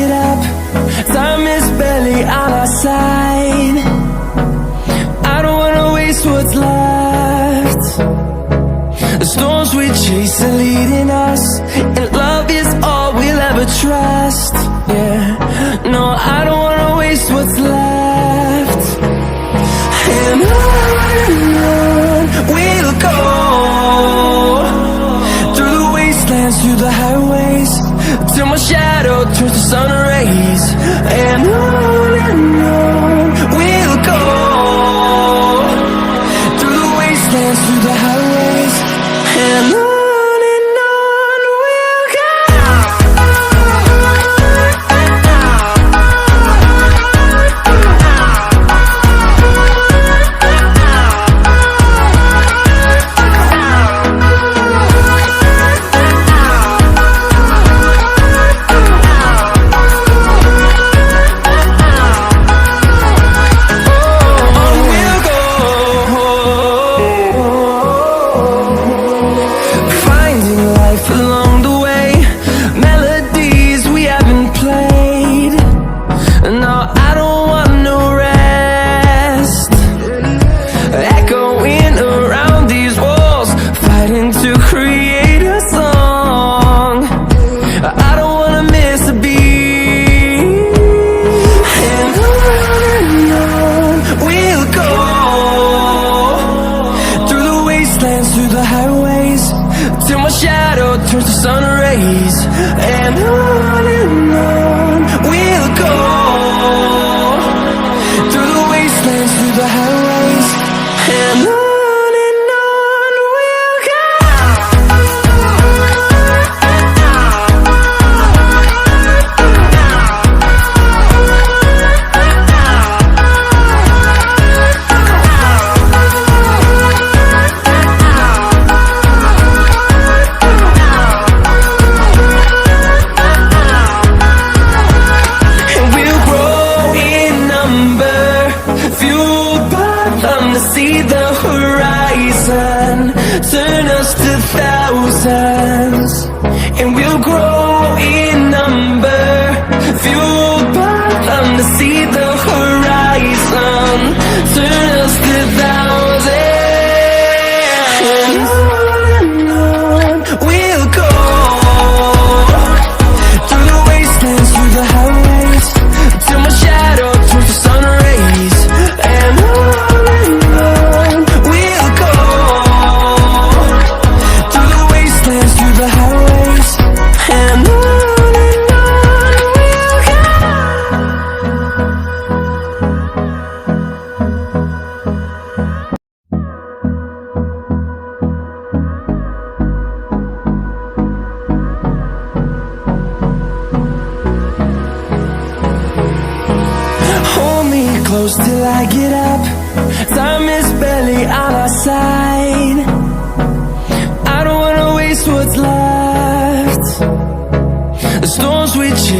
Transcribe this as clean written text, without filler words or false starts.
get up. Time is barely on our side. I don't wanna waste what's left. The storms we chase are leading us, and love is all we'll ever trust. Yeah, no, I don't wanna waste what's left. And on we'll go, through the wastelands, through the highways, till my shadow turns to sun rays. And on we'll go, through the wastelands, through the highways, and on we'll go. Through the highways, till my shadow turns to sun rays. And on we'll go, through the wastelands, through the highways, and on we'll go. See the horizon, turn us to thousands, and we'll grow in number, fueled by them to see the horizon, turn us to thousands. And on we'll go, through the wastelands, through the highways, till my shadow turns to sun rays. And on close till I get up. Time is barely on our side. I don't wanna waste what's left. The storms we chase